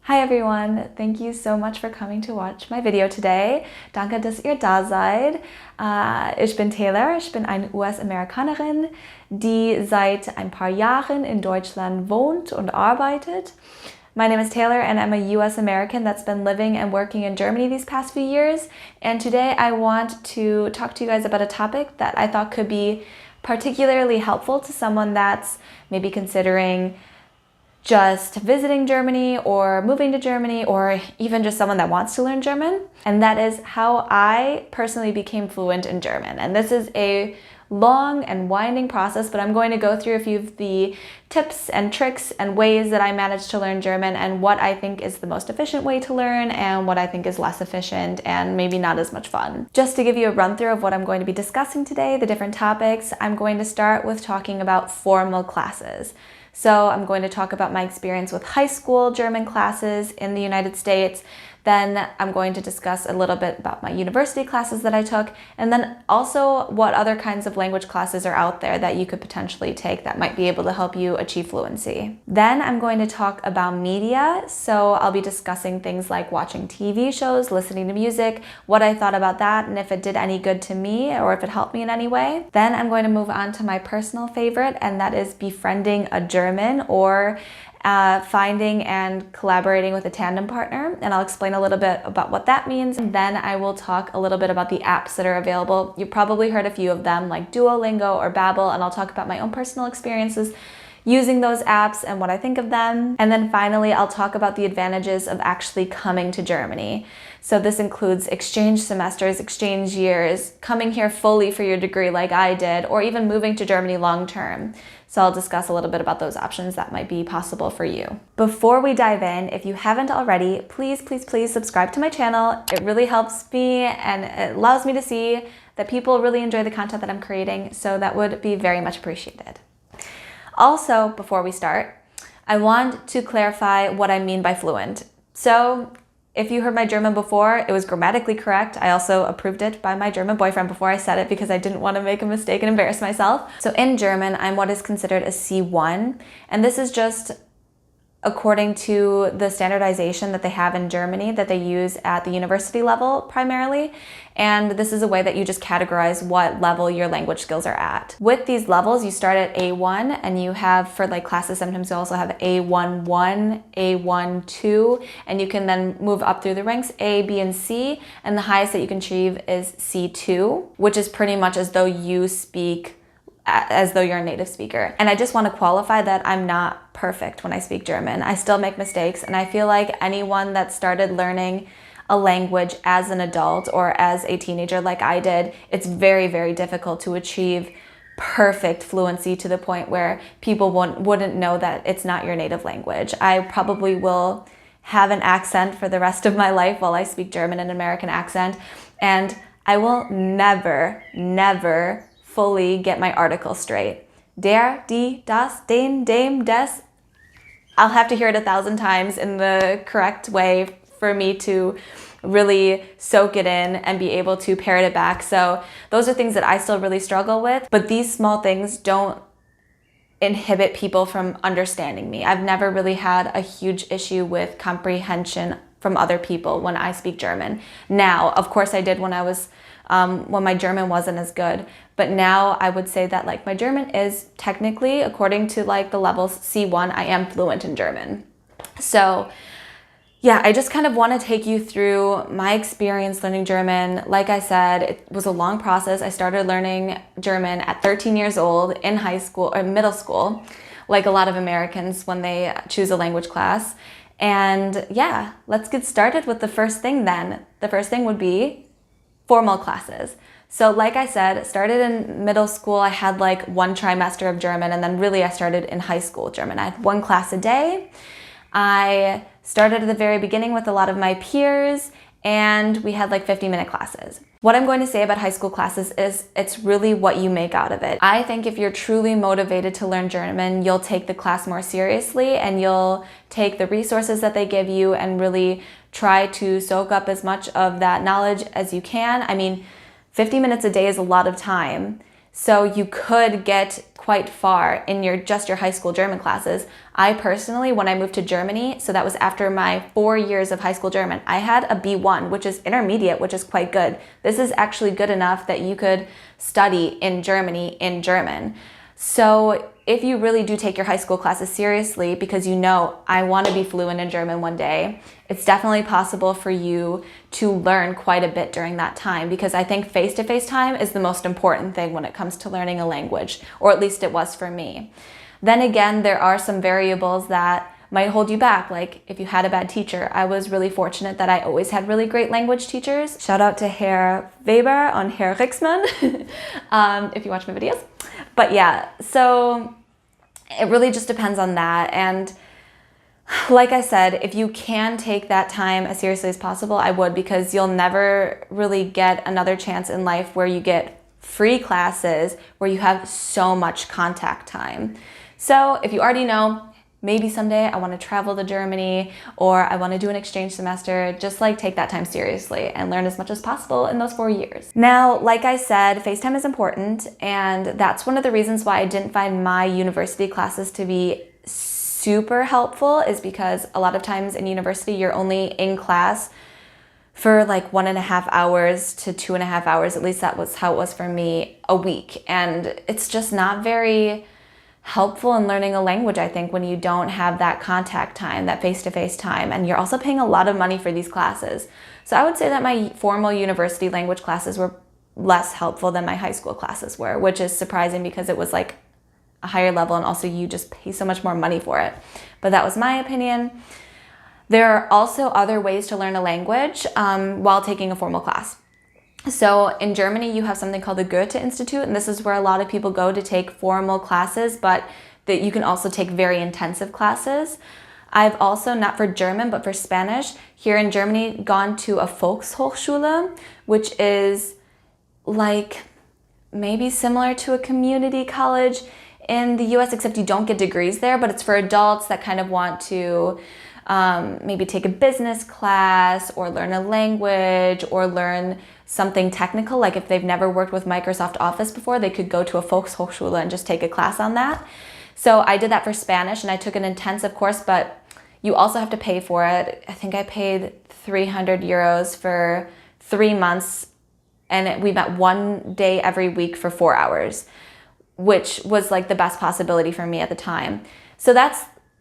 Hi everyone, thank you so much for coming to watch my video today. Danke, dass ihr da seid. Ich bin Taylor, ich bin eine US-Amerikanerin, die seit ein paar Jahren in Deutschland wohnt und arbeitet. My name is Taylor and I'm a US American that's been living and working in Germany these past few years. And today I want to talk to you guys about a topic that I thought could be particularly helpful to someone that's maybe considering just visiting Germany or moving to Germany, or even just someone that wants to learn German. And that is how I personally became fluent in German. And this is a long and winding process, but I'm going to go through a few of the tips and tricks and ways that I managed to learn German, and what I think is the most efficient way to learn and what I think is less efficient and maybe not as much fun. Just to give you a run through of what I'm going to be discussing today, the different topics, I'm going to start with talking about formal classes. So I'm going to talk about my experience with high school German classes in the United States. Then I'm going to discuss a little bit about my university classes that I took, and then also what other kinds of language classes are out there that you could potentially take that might be able to help you achieve fluency. Then I'm going to talk about media. So I'll be discussing things like watching TV shows, listening to music, what I thought about that, and if it did any good to me or if it helped me in any way. Then I'm going to move on to my personal favorite, and that is befriending a German, or finding and collaborating with a tandem partner, and I'll explain a little bit about what that means. And then I will talk a little bit about the apps that are available. You've probably heard a few of them, like Duolingo or Babbel, and I'll talk about my own personal experiences using those apps and what I think of them. And then finally, I'll talk about the advantages of actually coming to Germany. So this includes exchange semesters, exchange years, coming here fully for your degree like I did, or even moving to Germany long term. So I'll discuss a little bit about those options that might be possible for you. Before we dive in, if you haven't already, please subscribe to my channel. It really helps me and it allows me to see that people really enjoy the content that I'm creating, so that would be very much appreciated. Also, before we start, I want to clarify what I mean by fluent. So if you heard my German before, it was grammatically correct. I also approved it by my German boyfriend before I said it because I didn't want to make a mistake and embarrass myself. So in German, I'm what is considered a C1, and this is just according to the standardization that they have in Germany that they use at the university level primarily. And this is a way that you just categorize what level your language skills are at. With these levels, you start at A1, and you have, for like classes, sometimes you also have A11, A12, and you can then move up through the ranks, A, B, and C, and the highest that you can achieve is C2, which is pretty much as though you speak as though you're a native speaker. And I just want to qualify that I'm not perfect when I speak German. I still make mistakes, and I feel like anyone that started learning a language as an adult or as a teenager like I did, it's very, very difficult to achieve perfect fluency to the point where people wouldn't know that it's not your native language. I probably will have an accent for the rest of my life while I speak German, an American accent, and I will never fully get my article straight. Der, die, das, den, dem, des. I'll have to hear it 1,000 times in the correct way for me to really soak it in and be able to parrot it back. So those are things that I still really struggle with, but these small things don't inhibit people from understanding me. I've never really had a huge issue with comprehension from other people when I speak German. Now, of course I did when I was when my German wasn't as good. But now I would say that like my German is technically, according to like the levels C1, I am fluent in German. So yeah, I just kind of want to take you through my experience learning German. Like I said, it was a long process. I started learning German at 13 years old in high school or middle school, like a lot of Americans when they choose a language class. And yeah, let's get started with the first thing then. The first thing would be formal classes. So like I said, started in middle school, I had like one trimester of German, and then really I started in high school German. I had one class a day. I started at the very beginning with a lot of my peers, and we had like 50-minute classes. What I'm going to say about high school classes is it's really what you make out of it. I think if you're truly motivated to learn German, you'll take the class more seriously, and you'll take the resources that they give you and really try to soak up as much of that knowledge as you can. I mean, 50 minutes a day is a lot of time. So you could get quite far in just your high school German classes. I personally, when I moved to Germany, so that was after my 4 years of high school German, I had a B1, which is intermediate, which is quite good. This is actually good enough that you could study in Germany in German. So if you really do take your high school classes seriously, because you know, I want to be fluent in German one day, it's definitely possible for you to learn quite a bit during that time, because I think face-to-face time is the most important thing when it comes to learning a language, or at least it was for me. Then again, there are some variables that might hold you back, like if you had a bad teacher. I was really fortunate that I always had really great language teachers. Shout out to Herr Weber and Herr Rixmann if you watch my videos. But yeah, so it really just depends on that. And like I said, if you can take that time as seriously as possible, I would, because you'll never really get another chance in life where you get free classes where you have so much contact time. So if you already know, maybe someday I want to travel to Germany or I want to do an exchange semester, just like take that time seriously and learn as much as possible in those 4 years. Now, like I said, FaceTime is important, and that's one of the reasons why I didn't find my university classes to be super helpful, is because a lot of times in university you're only in class for like 1.5 hours to 2.5 hours, at least that was how it was for me, a week. And it's just not very helpful in learning a language, I think, when you don't have that contact time, that face-to-face time, and you're also paying a lot of money for these classes. So I would say that my formal university language classes were less helpful than my high school classes were, which is surprising because it was like a higher level and also you just pay so much more money for it. But that was my opinion. There are also other ways to learn a language while taking a formal class. So in Germany, you have something called the Goethe Institute, and this is where a lot of people go to take formal classes, but that you can also take very intensive classes. I've also, not for German, but for Spanish, here in Germany, gone to a Volkshochschule, which is like maybe similar to a community college in the US, except you don't get degrees there, but it's for adults that kind of want to maybe take a business class or learn a language or learn something technical. Like if they've never worked with Microsoft Office before, they could go to a Volkshochschule and just take a class on that. So I did that for Spanish, and I took an intensive course, but you also have to pay for it. I think I paid 300 euros for 3 months, and we met 1 day every week for 4 hours, which was like the best possibility for me at the time. So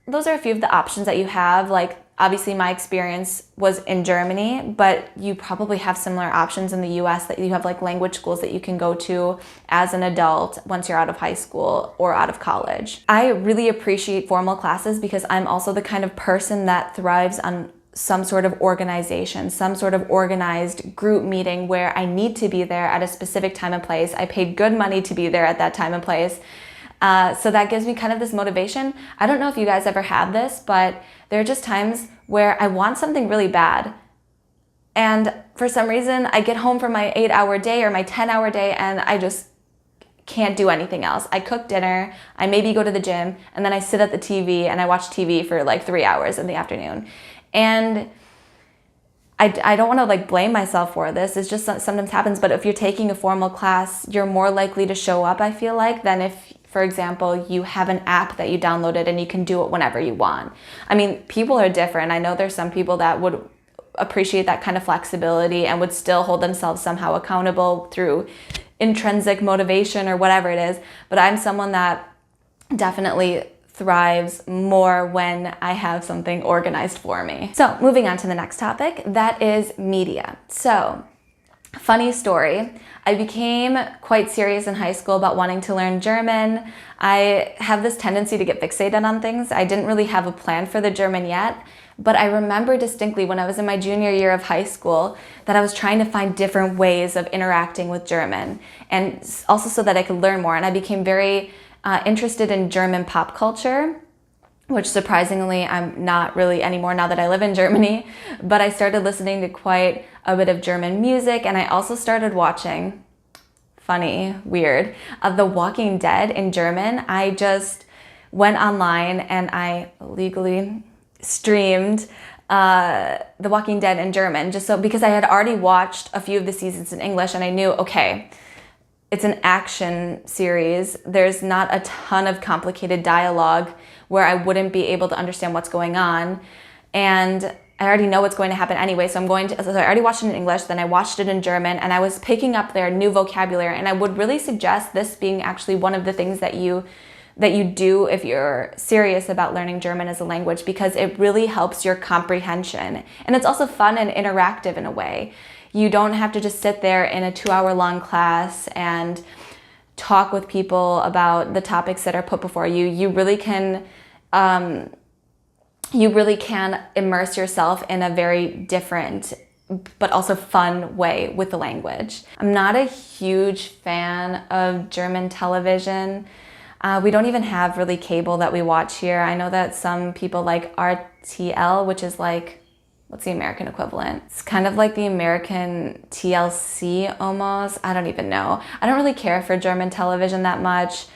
those are a few of the options that you have. Like obviously my experience was in Germany, but you probably have similar options in the US, that you have like language schools that you can go to as an adult once you're out of high school or out of college. I really appreciate formal classes because I'm also the kind of person that thrives on some sort of organization, some sort of organized group meeting where I need to be there at a specific time and place. I paid good money to be there at that time and place. So that gives me kind of this motivation. I don't know if you guys ever have this, but there are just times where I want something really bad. And for some reason, I get home from my 8-hour day or my 10-hour day and I just can't do anything else. I cook dinner, I maybe go to the gym, and then I sit at the TV and I watch TV for like 3 hours in the afternoon. And I don't want to like blame myself for this. It's just sometimes happens. But if you're taking a formal class, you're more likely to show up, I feel like, than if, for example, you have an app that you downloaded and you can do it whenever you want. I mean, people are different. I know there's some people that would appreciate that kind of flexibility and would still hold themselves somehow accountable through intrinsic motivation or whatever it is. But I'm someone that definitely thrives more when I have something organized for me. So moving on to the next topic, that is media. So funny story, I became quite serious in high school about wanting to learn German. I have this tendency to get fixated on things. I didn't really have a plan for the German yet, but I remember distinctly when I was in my junior year of high school that I was trying to find different ways of interacting with German, and also so that I could learn more. And I became very interested in German pop culture, which surprisingly I'm not really anymore now that I live in Germany, but I started listening to quite a bit of German music, and I also started watching, funny, weird, The Walking Dead in German. I just went online and I legally streamed The Walking Dead in German, just so, because I had already watched a few of the seasons in English and I knew, okay, it's an action series. There's not a ton of complicated dialogue where I wouldn't be able to understand what's going on. And I already know what's going to happen anyway, so I already watched it in English, then I watched it in German, and I was picking up their new vocabulary, and I would really suggest this being actually one of the things that you do if you're serious about learning German as a language, because it really helps your comprehension. And it's also fun and interactive in a way. You don't have to just sit there in a 2-hour-long class and talk with people about the topics that are put before you. You really can immerse yourself in a very different but also fun way with the language. I'm not a huge fan of German television. We don't even have really cable that we watch here. I know that some people like RTL, which is like, what's the American equivalent? It's kind of like the American TLC almost. I don't even know. I don't really care for German television that much.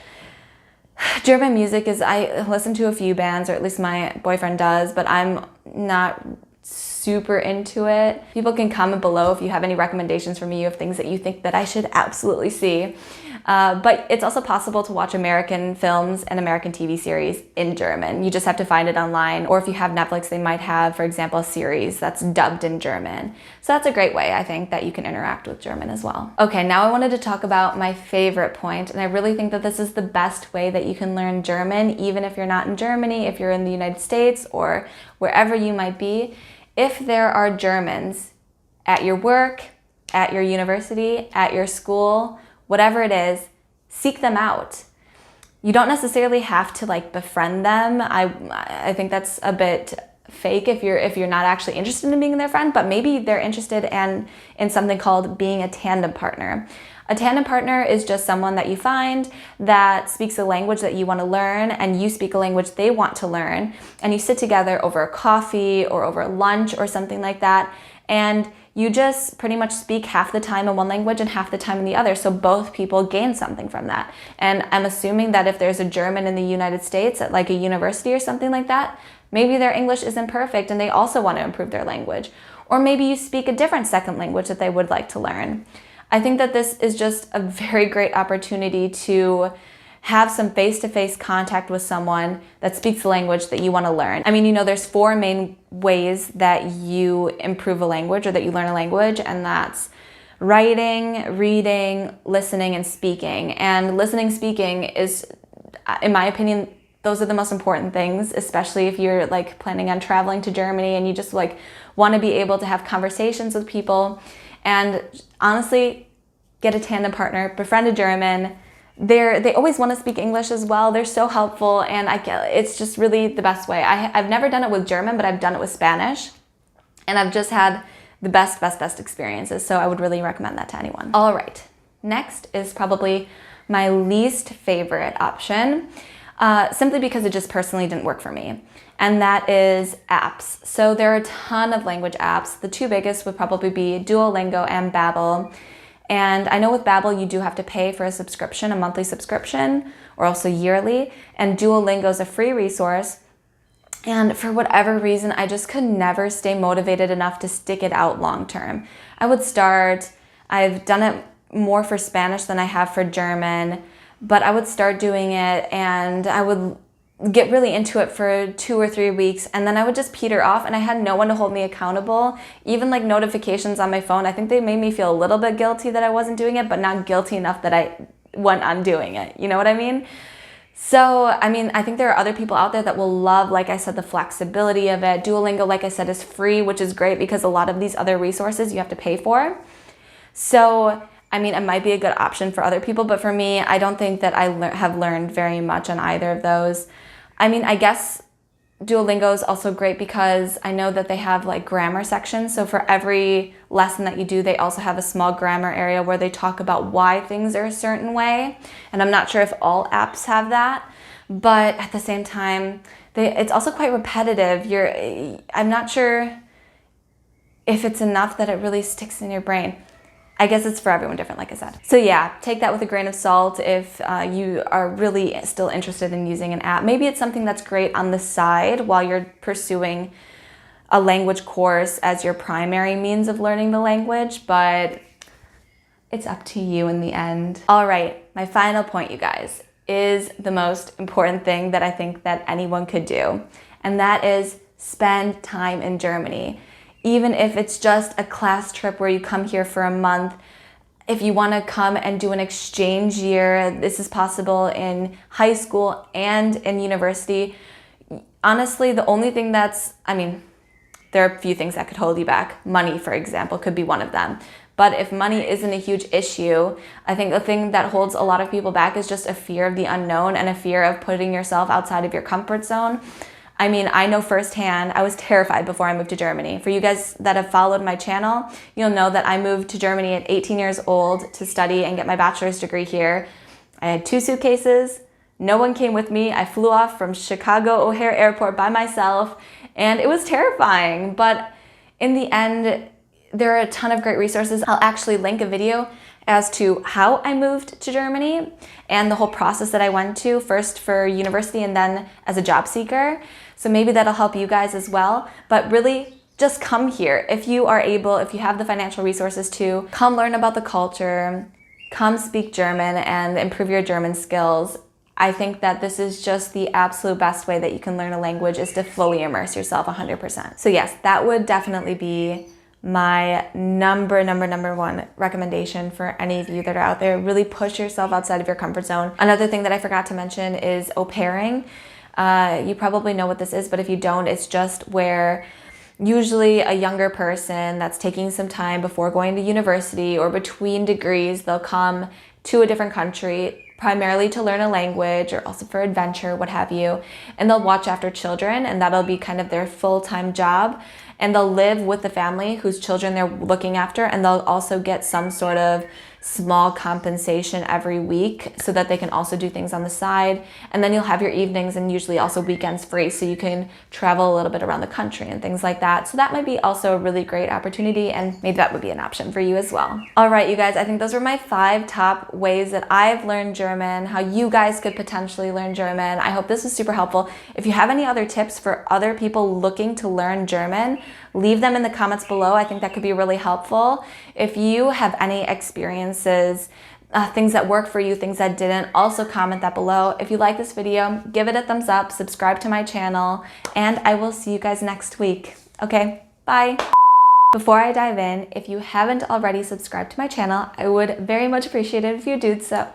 German music I listen to a few bands, or at least my boyfriend does, but I'm not super into it. People can comment below if you have any recommendations for me of things that you think that I should absolutely see. But it's also possible to watch American films and American TV series in German. You just have to find it online. Or if you have Netflix, they might have, for example, a series that's dubbed in German. So that's a great way, I think, that you can interact with German as well. Okay, now I wanted to talk about my favorite point, and I really think that this is the best way that you can learn German, even if you're not in Germany, if you're in the United States, or wherever you might be. If there are Germans at your work, at your university, at your school, whatever it is, seek them out. You don't necessarily have to like befriend them. I think that's a bit fake if you're not actually interested in being their friend, but maybe they're interested in something called being a tandem partner. A tandem partner is just someone that you find that speaks a language that you want to learn, and you speak a language they want to learn, and you sit together over a coffee or over lunch or something like that, and you just pretty much speak half the time in one language and half the time in the other, so both people gain something from that. And I'm assuming that if there's a German in the United States at like a university or something like that, maybe their English isn't perfect and they also want to improve their language. Or maybe you speak a different second language that they would like to learn. I think that this is just a very great opportunity to have some face-to-face contact with someone that speaks the language that you want to learn. I mean, you know, there's 4 main ways that you improve a language or that you learn a language, and that's writing, reading, listening, and speaking. And listening, speaking is, in my opinion, those are the most important things, especially if you're like planning on traveling to Germany and you just like want to be able to have conversations with people. And honestly, get a tandem partner, befriend a German. They always want to speak English as well. They're so helpful, and it's just really the best way. I've never done it with German, but I've done it with Spanish, and I've just had the best experiences, so I would really recommend that to anyone. All right, next is probably my least favorite option, simply because it just personally didn't work for me, and that is apps. So there are a ton of language apps. The 2 biggest would probably be Duolingo and Babbel. And I know with Babbel, you do have to pay for a subscription, a monthly subscription, or also yearly. And Duolingo is a free resource. And for whatever reason, I just could never stay motivated enough to stick it out long term. I've done it more for Spanish than I have for German, but I would start doing it and I would get really into it for 2 or 3 weeks, and then I would just peter off, and I had no one to hold me accountable. Even like notifications on my phone, I think they made me feel a little bit guilty that I wasn't doing it, but not guilty enough that I went on doing it. You know what I mean? So, I mean, I think there are other people out there that will love, like I said, the flexibility of it. Duolingo, like I said, is free, which is great because a lot of these other resources you have to pay for. So, I mean, it might be a good option for other people, but for me, I don't think that I have learned very much on either of those. I mean, I guess Duolingo is also great because I know that they have like grammar sections. So for every lesson that you do, they also have a small grammar area where they talk about why things are a certain way. And I'm not sure if all apps have that, but at the same time, it's also quite repetitive. I'm not sure if it's enough that it really sticks in your brain. I guess it's for everyone different, like I said. So yeah, take that with a grain of salt if you are really still interested in using an app. Maybe it's something that's great on the side while you're pursuing a language course as your primary means of learning the language, but it's up to you in the end. All right, my final point, you guys, is the most important thing that I think that anyone could do, and that is spend time in Germany. Even if it's just a class trip where you come here for a month, if you want to come and do an exchange year, this is possible in high school and in university. Honestly, the only thing that's, there are a few things that could hold you back. Money, for example, could be one of them. But if money isn't a huge issue, I think the thing that holds a lot of people back is just a fear of the unknown and a fear of putting yourself outside of your comfort zone. I know firsthand, I was terrified before I moved to Germany. For you guys that have followed my channel, you'll know that I moved to Germany at 18 years old to study and get my bachelor's degree here. I had 2 suitcases. No one came with me. I flew off from Chicago O'Hare Airport by myself, and it was terrifying. But in the end, there are a ton of great resources. I'll actually link a video as to how I moved to Germany and the whole process that I went to, first for university and then as a job seeker. So maybe that'll help you guys as well. But really, just come here. If you are able, if you have the financial resources to, come learn about the culture, come speak German and improve your German skills. I think that this is just the absolute best way that you can learn a language, is to fully immerse yourself 100%. So yes, that would definitely be my number one recommendation for any of you that are out there. Really push yourself outside of your comfort zone. Another thing that I forgot to mention is au pairing. You probably know what this is, but if you don't, it's just where usually a younger person that's taking some time before going to university or between degrees, they'll come to a different country primarily to learn a language or also for adventure, what have you, and they'll watch after children, and that'll be kind of their full-time job. And they'll live with the family whose children they're looking after, and they'll also get some sort of small compensation every week so that they can also do things on the side. And then you'll have your evenings and usually also weekends free, so you can travel a little bit around the country and things like that. So that might be also a really great opportunity, and maybe that would be an option for you as well. All right, you guys, I think those were my 5 top ways that I've learned German, how you guys could potentially learn German. I hope this was super helpful. If you have any other tips for other people looking to learn German, leave them in the comments below. I think that could be really helpful. If you have any experiences, things that worked for you, things that didn't, also comment that below. If you like this video, give it a thumbs up, subscribe to my channel, and I will see you guys next week. Okay, bye. Before I dive in, if you haven't already subscribed to my channel, I would very much appreciate it if you did so.